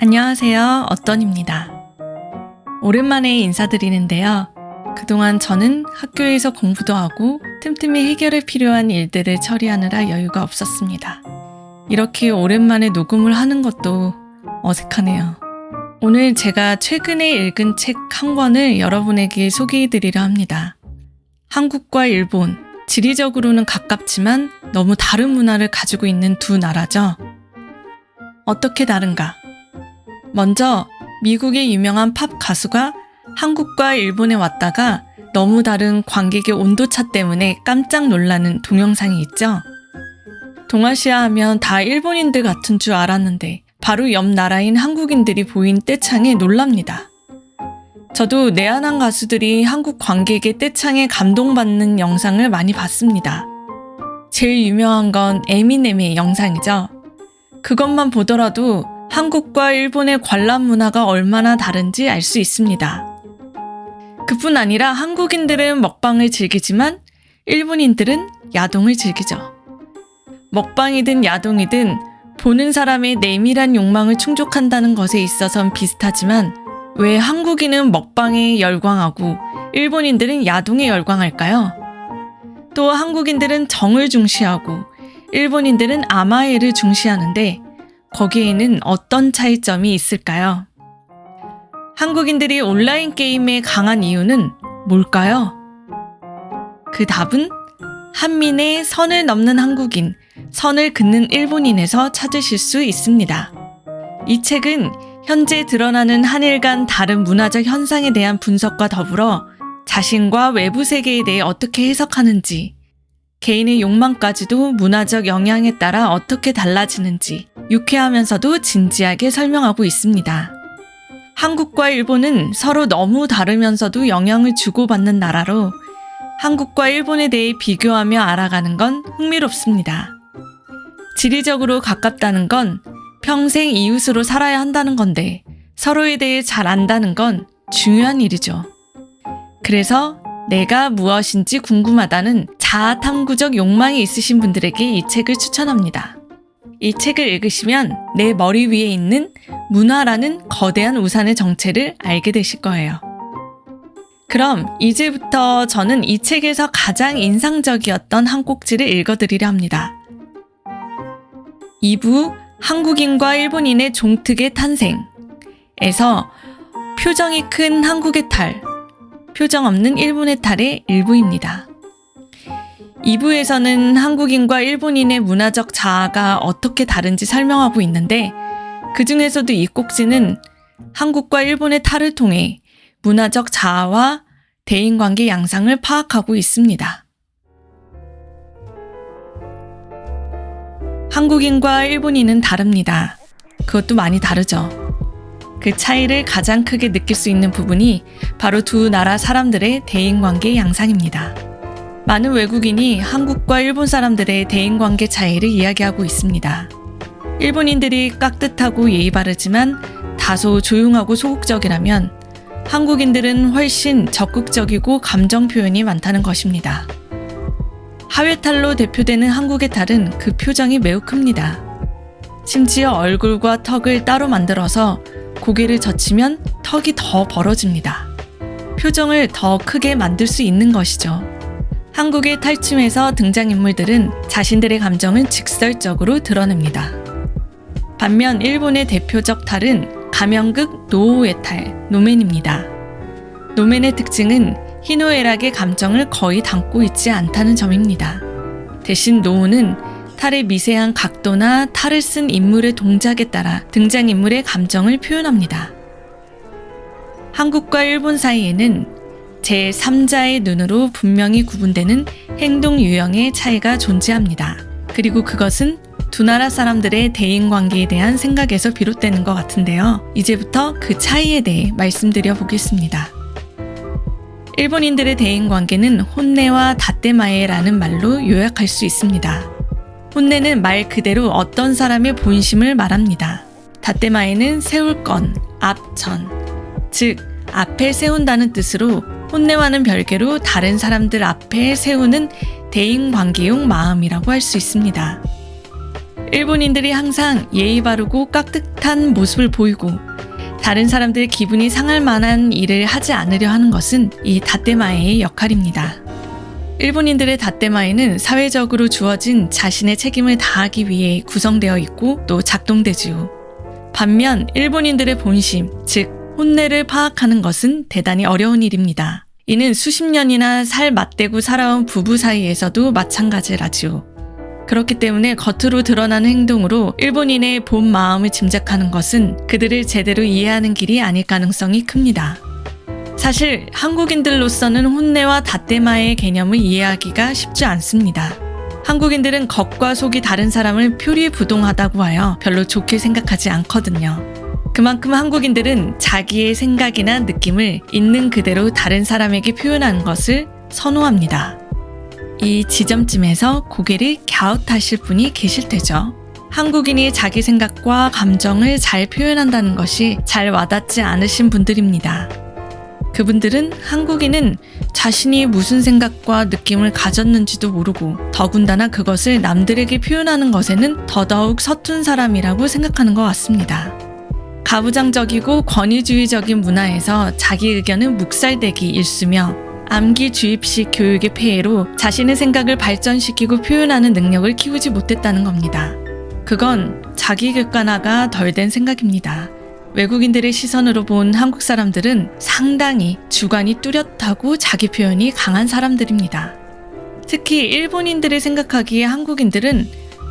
안녕하세요. 어떤입니다. 오랜만에 인사드리는데요. 그동안 저는 학교에서 공부도 하고 틈틈이 해결에 필요한 일들을 처리하느라 여유가 없었습니다. 이렇게 오랜만에 녹음을 하는 것도 어색하네요. 오늘 제가 최근에 읽은 책 한 권을 여러분에게 소개해드리려 합니다. 한국과 일본, 지리적으로는 가깝지만 너무 다른 문화를 가지고 있는 두 나라죠. 어떻게 다른가? 먼저 미국의 유명한 팝 가수가 한국과 일본에 왔다가 너무 다른 관객의 온도차 때문에 깜짝 놀라는 동영상이 있죠. 동아시아 하면 다 일본인들 같은 줄 알았는데 바로 옆 나라인 한국인들이 보인 떼창에 놀랍니다. 저도 내한한 가수들이 한국 관객의 떼창에 감동받는 영상을 많이 봤습니다. 제일 유명한 건 에미넴의 영상이죠. 그것만 보더라도 한국과 일본의 관람 문화가 얼마나 다른지 알 수 있습니다. 그뿐 아니라 한국인들은 먹방을 즐기지만 일본인들은 야동을 즐기죠. 먹방이든 야동이든 보는 사람의 내밀한 욕망을 충족한다는 것에 있어선 비슷하지만 왜 한국인은 먹방에 열광하고 일본인들은 야동에 열광할까요? 또 한국인들은 정을 중시하고 일본인들은 아마에를 중시하는데 거기에는 어떤 차이점이 있을까요? 한국인들이 온라인 게임에 강한 이유는 뭘까요? 그 답은 한민의 선을 넘는 한국인, 선을 긋는 일본인에서 찾으실 수 있습니다. 이 책은 현재 드러나는 한일 간 다른 문화적 현상에 대한 분석과 더불어 자신과 외부 세계에 대해 어떻게 해석하는지, 개인의 욕망까지도 문화적 영향에 따라 어떻게 달라지는지 유쾌하면서도 진지하게 설명하고 있습니다. 한국과 일본은 서로 너무 다르면서도 영향을 주고받는 나라로 한국과 일본에 대해 비교하며 알아가는 건 흥미롭습니다. 지리적으로 가깝다는 건 평생 이웃으로 살아야 한다는 건데 서로에 대해 잘 안다는 건 중요한 일이죠. 그래서 내가 무엇인지 궁금하다는 자아 탐구적 욕망이 있으신 분들에게 이 책을 추천합니다. 이 책을 읽으시면 내 머리 위에 있는 문화라는 거대한 우산의 정체를 알게 되실 거예요. 그럼 이제부터 저는 이 책에서 가장 인상적이었던 한 꼭지를 읽어드리려 합니다. 2부 한국인과 일본인의 종특의 탄생에서 표정이 큰 한국의 탈, 표정 없는 일본의 탈의 일부입니다. 2부에서는 한국인과 일본인의 문화적 자아가 어떻게 다른지 설명하고 있는데 그 중에서도 이 꼭지는 한국과 일본의 탈을 통해 문화적 자아와 대인관계 양상을 파악하고 있습니다. 한국인과 일본인은 다릅니다. 그것도 많이 다르죠. 그 차이를 가장 크게 느낄 수 있는 부분이 바로 두 나라 사람들의 대인관계 양상입니다. 많은 외국인이 한국과 일본 사람들의 대인관계 차이를 이야기하고 있습니다. 일본인들이 깍듯하고 예의 바르지만 다소 조용하고 소극적이라면 한국인들은 훨씬 적극적이고 감정 표현이 많다는 것입니다. 하회탈로 대표되는 한국의 탈은 그 표정이 매우 큽니다. 심지어 얼굴과 턱을 따로 만들어서 고개를 젖히면 턱이 더 벌어집니다. 표정을 더 크게 만들 수 있는 것이죠. 한국의 탈춤에서 등장인물들은 자신들의 감정을 직설적으로 드러냅니다. 반면 일본의 대표적 탈은 가면극 노오의 탈, 노멘입니다. 노멘의 특징은 희노애락의 감정을 거의 담고 있지 않다는 점입니다. 대신 노오는 탈의 미세한 각도나 탈을 쓴 인물의 동작에 따라 등장인물의 감정을 표현합니다. 한국과 일본 사이에는 제3자의 눈으로 분명히 구분되는 행동 유형의 차이가 존재합니다. 그리고 그것은 두 나라 사람들의 대인관계에 대한 생각에서 비롯되는 것 같은데요. 이제부터 그 차이에 대해 말씀드려 보겠습니다. 일본인들의 대인관계는 혼내와 다떼마에라는 말로 요약할 수 있습니다. 혼내는 말 그대로 어떤 사람의 본심을 말합니다. 다떼마에는 세울 건, 앞전, 즉 앞에 세운다는 뜻으로 혼내와는 별개로 다른 사람들 앞에 세우는 대인관계용 마음이라고 할 수 있습니다. 일본인들이 항상 예의 바르고 깍듯한 모습을 보이고 다른 사람들의 기분이 상할 만한 일을 하지 않으려 하는 것은 이 다떼마에의 역할입니다. 일본인들의 다떼마에는 사회적으로 주어진 자신의 책임을 다하기 위해 구성되어 있고 또 작동되지요. 반면 일본인들의 본심, 즉 혼내를 파악하는 것은 대단히 어려운 일입니다. 이는 수십 년이나 살 맞대고 살아온 부부 사이에서도 마찬가지라지요. 그렇기 때문에 겉으로 드러나는 행동으로 일본인의 본 마음을 짐작하는 것은 그들을 제대로 이해하는 길이 아닐 가능성이 큽니다. 사실 한국인들로서는 혼내와 다떼마의 개념을 이해하기가 쉽지 않습니다. 한국인들은 겉과 속이 다른 사람을 표리부동하다고 하여 별로 좋게 생각하지 않거든요. 그만큼 한국인들은 자기의 생각이나 느낌을 있는 그대로 다른 사람에게 표현하는 것을 선호합니다. 이 지점쯤에서 고개를 갸웃하실 분이 계실 테죠. 한국인이 자기 생각과 감정을 잘 표현한다는 것이 잘 와닿지 않으신 분들입니다. 그분들은 한국인은 자신이 무슨 생각과 느낌을 가졌는지도 모르고 더군다나 그것을 남들에게 표현하는 것에는 더더욱 서툰 사람이라고 생각하는 것 같습니다. 가부장적이고 권위주의적인 문화에서 자기 의견은 묵살되기 일쑤며 암기 주입식 교육의 폐해로 자신의 생각을 발전시키고 표현하는 능력을 키우지 못했다는 겁니다. 그건 자기 객관화가 덜 된 생각입니다. 외국인들의 시선으로 본 한국 사람들은 상당히 주관이 뚜렷하고 자기 표현이 강한 사람들입니다. 특히 일본인들이 생각하기에 한국인들은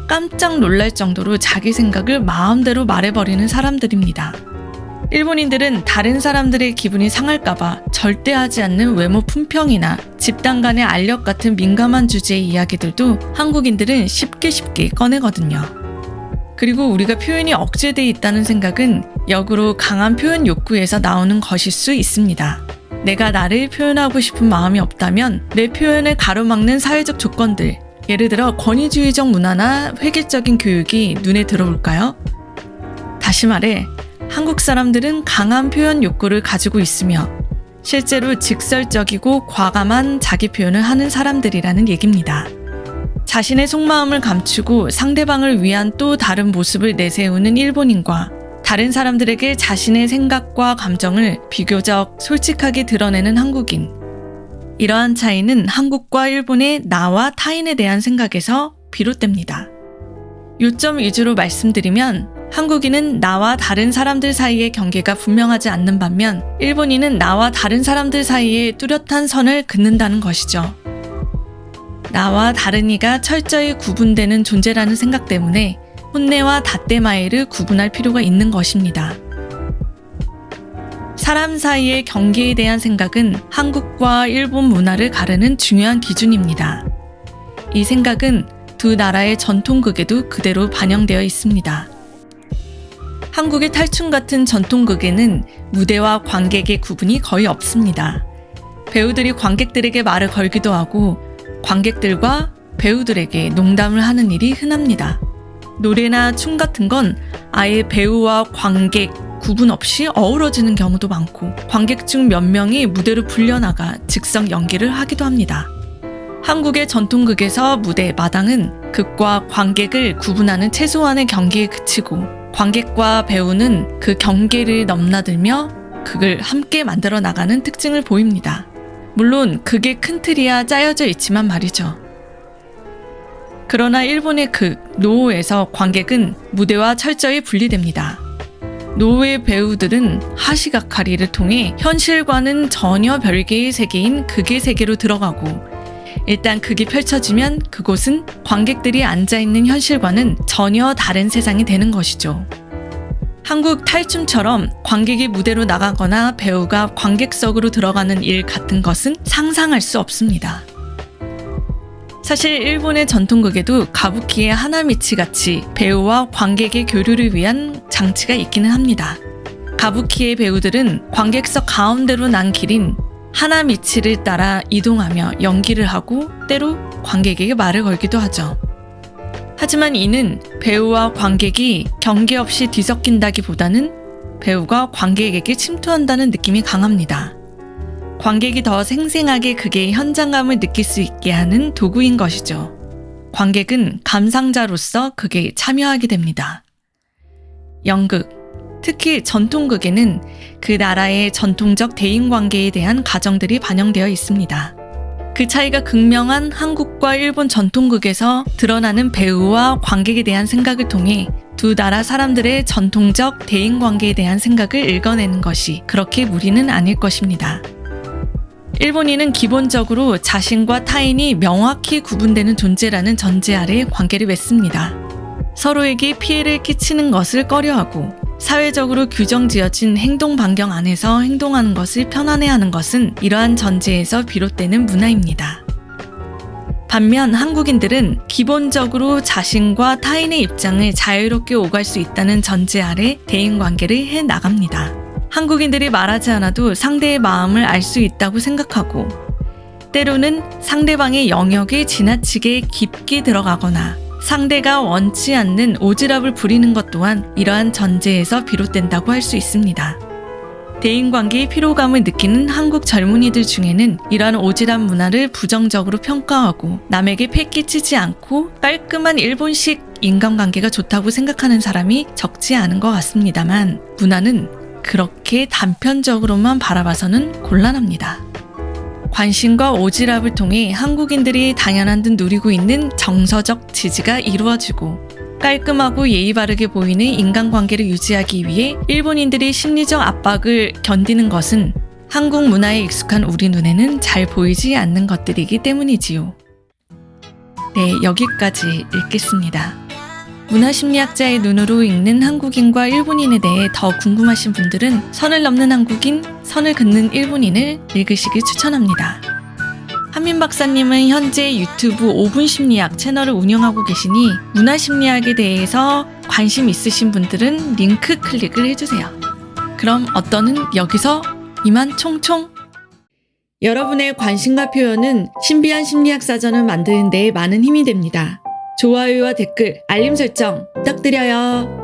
깜짝 놀랄 정도로 자기 생각을 마음대로 말해버리는 사람들입니다. 일본인들은 다른 사람들의 기분이 상할까봐 절대 하지 않는 외모 품평이나 집단 간의 알력 같은 민감한 주제의 이야기들도 한국인들은 쉽게 꺼내거든요. 그리고 우리가 표현이 억제돼 있다는 생각은 역으로 강한 표현 욕구에서 나오는 것일 수 있습니다. 내가 나를 표현하고 싶은 마음이 없다면 내 표현을 가로막는 사회적 조건들, 예를 들어 권위주의적 문화나 획일적인 교육이 눈에 들어올까요? 다시 말해 한국 사람들은 강한 표현 욕구를 가지고 있으며 실제로 직설적이고 과감한 자기 표현을 하는 사람들이라는 얘기입니다. 자신의 속마음을 감추고 상대방을 위한 또 다른 모습을 내세우는 일본인과 다른 사람들에게 자신의 생각과 감정을 비교적 솔직하게 드러내는 한국인. 이러한 차이는 한국과 일본의 나와 타인에 대한 생각에서 비롯됩니다. 요점 위주로 말씀드리면 한국인은 나와 다른 사람들 사이의 경계가 분명하지 않는 반면 일본인은 나와 다른 사람들 사이에 뚜렷한 선을 긋는다는 것이죠. 나와 다른 이가 철저히 구분되는 존재라는 생각 때문에 혼내와 다떼마에를 구분할 필요가 있는 것입니다. 사람 사이의 경계에 대한 생각은 한국과 일본 문화를 가르는 중요한 기준입니다. 이 생각은 두 나라의 전통극에도 그대로 반영되어 있습니다. 한국의 탈춤 같은 전통극에는 무대와 관객의 구분이 거의 없습니다. 배우들이 관객들에게 말을 걸기도 하고 관객들과 배우들에게 농담을 하는 일이 흔합니다. 노래나 춤 같은 건 아예 배우와 관객 구분 없이 어우러지는 경우도 많고 관객 중 몇 명이 무대로 불려나가 즉석 연기를 하기도 합니다. 한국의 전통극에서 무대, 마당은 극과 관객을 구분하는 최소한의 경계에 그치고 관객과 배우는 그 경계를 넘나들며 극을 함께 만들어 나가는 특징을 보입니다. 물론 극의 큰 틀이야 짜여져 있지만 말이죠. 그러나 일본의 극, 노호에서 관객은 무대와 철저히 분리됩니다. 노호의 배우들은 하시가카리를 통해 현실과는 전혀 별개의 세계인 극의 세계로 들어가고 일단 극이 펼쳐지면 그곳은 관객들이 앉아있는 현실과는 전혀 다른 세상이 되는 것이죠. 한국 탈춤처럼 관객이 무대로 나가거나 배우가 관객석으로 들어가는 일 같은 것은 상상할 수 없습니다. 사실 일본의 전통극에도 가부키의 하나미치 같이 배우와 관객의 교류를 위한 장치가 있기는 합니다. 가부키의 배우들은 관객석 가운데로 난 길인 하나미치를 따라 이동하며 연기를 하고 때로 관객에게 말을 걸기도 하죠. 하지만 이는 배우와 관객이 경계 없이 뒤섞인다기보다는 배우가 관객에게 침투한다는 느낌이 강합니다. 관객이 더 생생하게 극의 현장감을 느낄 수 있게 하는 도구인 것이죠. 관객은 감상자로서 극에 참여하게 됩니다. 연극, 특히 전통극에는 그 나라의 전통적 대인관계에 대한 가정들이 반영되어 있습니다. 그 차이가 극명한 한국과 일본 전통극에서 드러나는 배우와 관객에 대한 생각을 통해 두 나라 사람들의 전통적 대인관계에 대한 생각을 읽어내는 것이 그렇게 무리는 아닐 것입니다. 일본인은 기본적으로 자신과 타인이 명확히 구분되는 존재라는 전제 아래 관계를 맺습니다. 서로에게 피해를 끼치는 것을 꺼려하고 사회적으로 규정지어진 행동 반경 안에서 행동하는 것을 편안해하는 것은 이러한 전제에서 비롯되는 문화입니다. 반면 한국인들은 기본적으로 자신과 타인의 입장을 자유롭게 오갈 수 있다는 전제 아래 대인관계를 해나갑니다. 한국인들이 말하지 않아도 상대의 마음을 알 수 있다고 생각하고 때로는 상대방의 영역에 지나치게 깊게 들어가거나 상대가 원치 않는 오지랖을 부리는 것 또한 이러한 전제에서 비롯된다고 할 수 있습니다. 대인관계의 피로감을 느끼는 한국 젊은이들 중에는 이러한 오지랖 문화를 부정적으로 평가하고 남에게 패 끼치지 않고 깔끔한 일본식 인간관계가 좋다고 생각하는 사람이 적지 않은 것 같습니다만 문화는 그렇게 단편적으로만 바라봐서는 곤란합니다. 관심과 오지랖을 통해 한국인들이 당연한 듯 누리고 있는 정서적 지지가 이루어지고 깔끔하고 예의 바르게 보이는 인간관계를 유지하기 위해 일본인들이 심리적 압박을 견디는 것은 한국 문화에 익숙한 우리 눈에는 잘 보이지 않는 것들이기 때문이지요. 네, 여기까지 읽겠습니다. 문화심리학자의 눈으로 읽는 한국인과 일본인에 대해 더 궁금하신 분들은 선을 넘는 한국인, 선을 긋는 일본인을 읽으시길 추천합니다. 한민 박사님은 현재 유튜브 5분 심리학 채널을 운영하고 계시니 문화심리학에 대해서 관심 있으신 분들은 링크 클릭을 해주세요. 그럼 어떠는 여기서 이만 총총! 여러분의 관심과 표현은 신비한 심리학 사전을 만드는 데 많은 힘이 됩니다. 좋아요와 댓글, 알림 설정 부탁드려요.